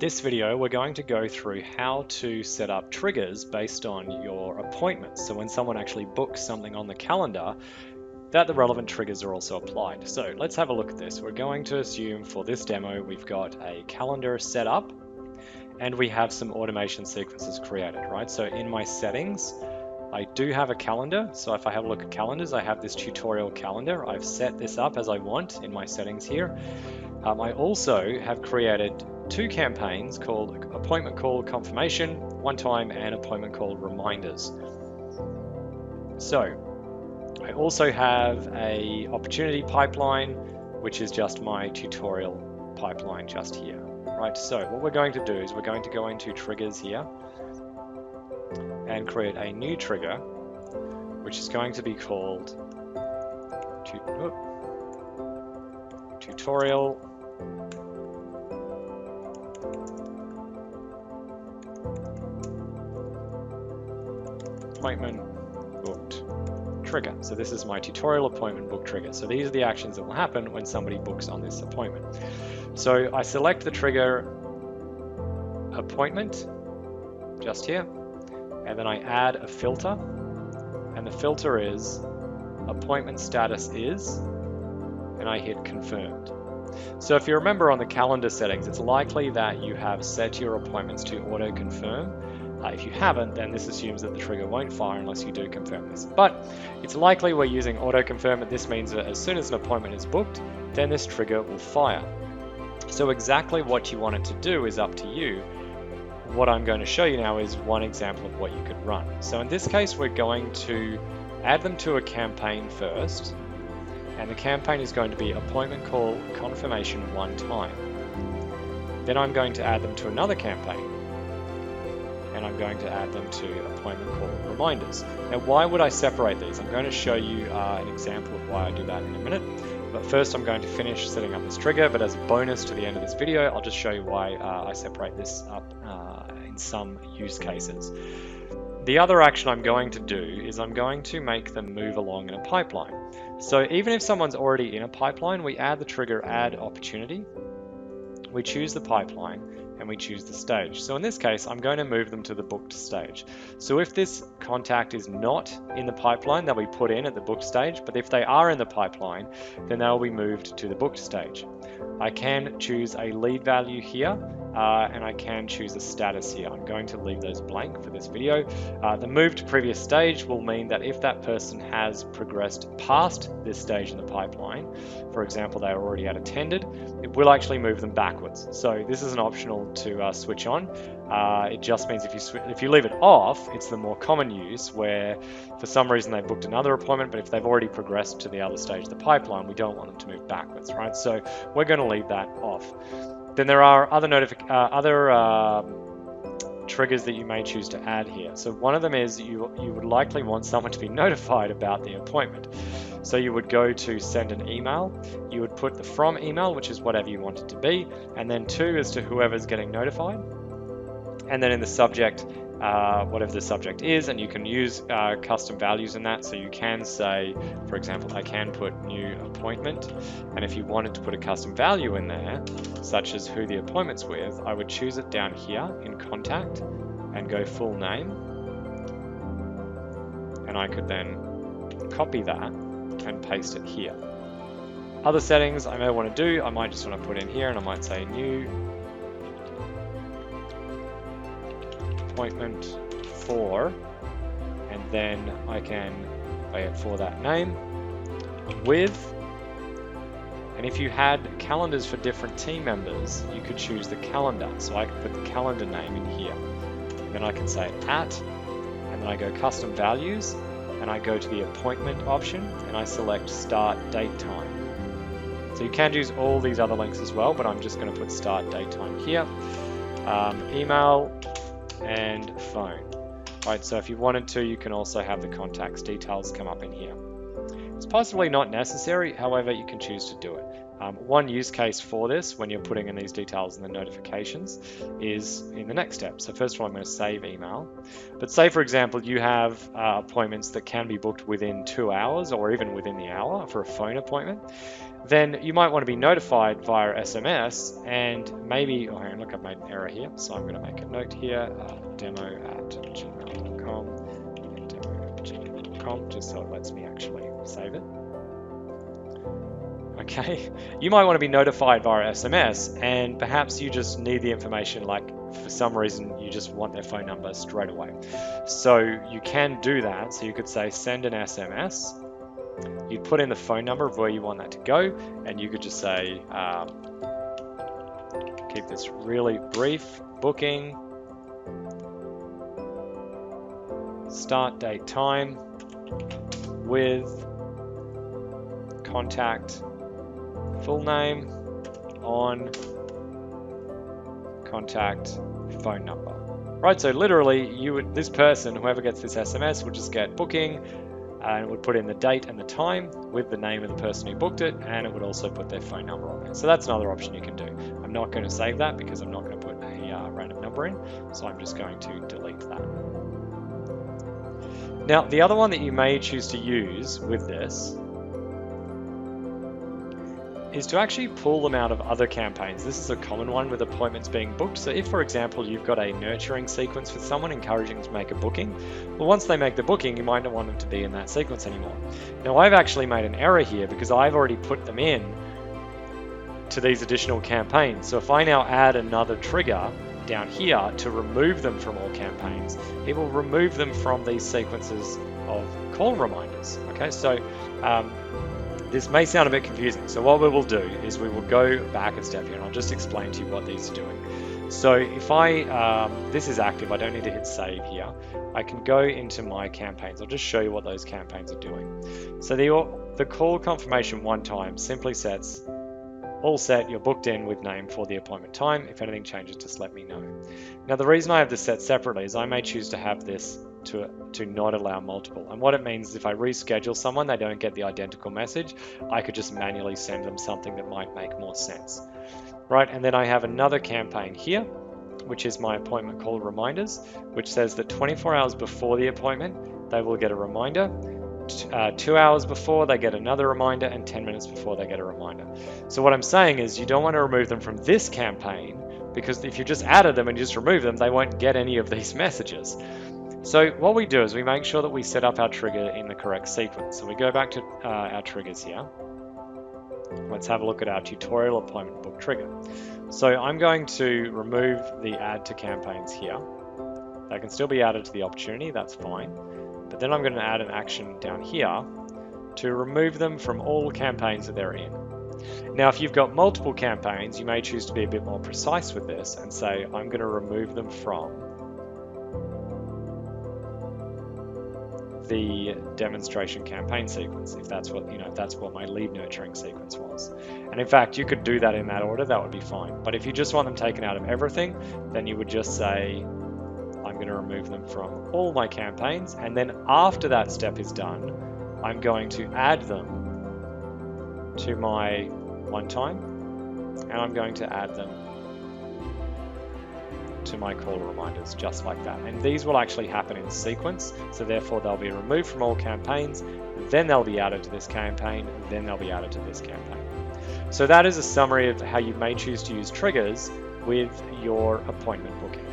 This video, we're going to go through how to set up triggers based on your appointments. So when someone actually books something on the calendar, that the relevant triggers are also applied. So let's have a look at this. We're going to assume for this demo, we've got a calendar set up and we have some automation sequences created, right? So in my settings, I do have a calendar. So if I have a look at calendars, I have this tutorial calendar. I've set this up as I want in my settings here. I also have created two campaigns called appointment call confirmation one time and appointment call reminders. So I also have a opportunity pipeline, which is just my tutorial pipeline just here, right? So what we're going to do is we're going to go into triggers here and create a new trigger, which is going to be called tutorial appointment booked trigger. So this is my tutorial appointment book trigger. So these are the actions that will happen when somebody books on this appointment. So I select the trigger appointment just here, and then I add a filter, and the filter is appointment status is, and I hit confirmed. So if you remember on the calendar settings, it's likely that you have set your appointments to auto confirm. If you haven't, then this assumes that the trigger won't fire unless you do confirm this. But it's likely we're using auto confirm, and this means that as soon as an appointment is booked, then this trigger will fire. So exactly what you want it to do is up to you. What I'm going to show you now is one example of what you could run. So in this case, we're going to add them to a campaign first, and the campaign is going to be appointment call confirmation one time. Then I'm going to add them to another campaign, and I'm going to add them to appointment call reminders. Now, why would I separate these? I'm going to show you an example of why I do that in a minute. But first, I'm going to finish setting up this trigger, but as a bonus to the end of this video, I'll just show you why I separate this up in some use cases. The other action I'm going to do is I'm going to make them move along in a pipeline. So even if someone's already in a pipeline, we add the trigger add opportunity, we choose the pipeline, and we choose the stage. So in this case, I'm going to move them to the booked stage. So if this contact is not in the pipeline, they'll be put in at the booked stage, but if they are in the pipeline, then they'll be moved to the booked stage. I can choose a lead value here, and I can choose a status here. I'm going to leave those blank for this video. The move to previous stage will mean that if that person has progressed past this stage in the pipeline, for example, they are already at attended, it will actually move them backwards. So this is an optional to switch on. It just means if you leave it off, it's the more common use where for some reason they booked another appointment, but if they've already progressed to the other stage of the pipeline, we don't want them to move backwards, right? So we're going to leave that off. Then there are other triggers that you may choose to add here. So one of them is you would likely want someone to be notified about the appointment. So you would go to send an email, you would put the from email, which is whatever you want it to be, and then to as to whoever's getting notified. And then in the subject, whatever the subject is, and you can use custom values in that. So you can say, for example, I can put new appointment, and if you wanted to put a custom value in there, such as who the appointment's with, I would choose it down here in contact and go full name, and I could then copy that and paste it here. Other settings I may want to do, I might just want to put in here, and I might say new appointment for, and then I can lay it for that name with, and if you had calendars for different team members, you could choose the calendar. So I could put the calendar name in here, and then I can say at, and then I go custom values, and I go to the appointment option, and I select start date time. So you can use all these other links as well, but I'm just going to put start date time here. Email and phone. Right, so if you wanted to, you can also have the contacts details come up in here. It's possibly not necessary, however, you can choose to do it. One use case for this, when you're putting in these details in the notifications, is in the next step. So first of all, I'm going to save email. But say, for example, you have appointments that can be booked within 2 hours or even within the hour for a phone appointment. Then you might want to be notified via SMS, and maybe, oh, hang on, look, I've made an error here. So I'm going to make a note here, demo@gmail.com, just so it lets me actually save it. Okay, you might want to be notified via SMS, and perhaps you just need the information, like for some reason you just want their phone number straight away. So you can do that. So you could say send an SMS, you'd put in the phone number of where you want that to go, and you could just say, keep this really brief, booking, start date time with contact full name on contact phone number. Right, so literally this person, whoever gets this SMS, would just get booking, and it would put in the date and the time with the name of the person who booked it, and it would also put their phone number on there. So that's another option you can do. I'm not going to save that because I'm not going to put a random number in, so I'm just going to delete that. Now, the other one that you may choose to use with this is to actually pull them out of other campaigns. This is a common one with appointments being booked. So if, for example, you've got a nurturing sequence with someone encouraging them to make a booking, well, once they make the booking, you might not want them to be in that sequence anymore. Now, I've actually made an error here because I've already put them in to these additional campaigns. So if I now add another trigger down here to remove them from all campaigns, it will remove them from these sequences of call reminders. Okay, so this may sound a bit confusing. So what we will do is we will go back a step here, and I'll just explain to you what these are doing. So if this is active, I don't need to hit save here. I can go into my campaigns. I'll just show you what those campaigns are doing. So the call confirmation one time simply sets all set, you're booked in with name for the appointment time. If anything changes, just let me know. Now, the reason I have this set separately is I may choose to have this to not allow multiple. And what it means is if I reschedule someone, they don't get the identical message, I could just manually send them something that might make more sense. Right, and then I have another campaign here, which is my appointment call reminders, which says that 24 hours before the appointment, they will get a reminder. 2 hours before, they get another reminder, and 10 minutes before, they get a reminder. So what I'm saying is you don't want to remove them from this campaign, because if you just added them and you just remove them, they won't get any of these messages. So what we do is we make sure that we set up our trigger in the correct sequence. So we go back to our triggers here. Let's have a look at our tutorial appointment book trigger. So I'm going to remove the add to campaigns here. They can still be added to the opportunity, that's fine. But then I'm going to add an action down here to remove them from all campaigns that they're in. Now, if you've got multiple campaigns, you may choose to be a bit more precise with this and say, I'm going to remove them from the demonstration campaign sequence, if that's what, if that's what my lead nurturing sequence was. And in fact, you could do that in that order, that would be fine. But if you just want them taken out of everything, then you would just say, I'm going to remove them from all my campaigns. And then after that step is done, I'm going to add them to my one time, and I'm going to add them to my call reminders, just like that. And these will actually happen in sequence, so therefore they'll be removed from all campaigns, then they'll be added to this campaign, then they'll be added to this campaign. So that is a summary of how you may choose to use triggers with your appointment booking.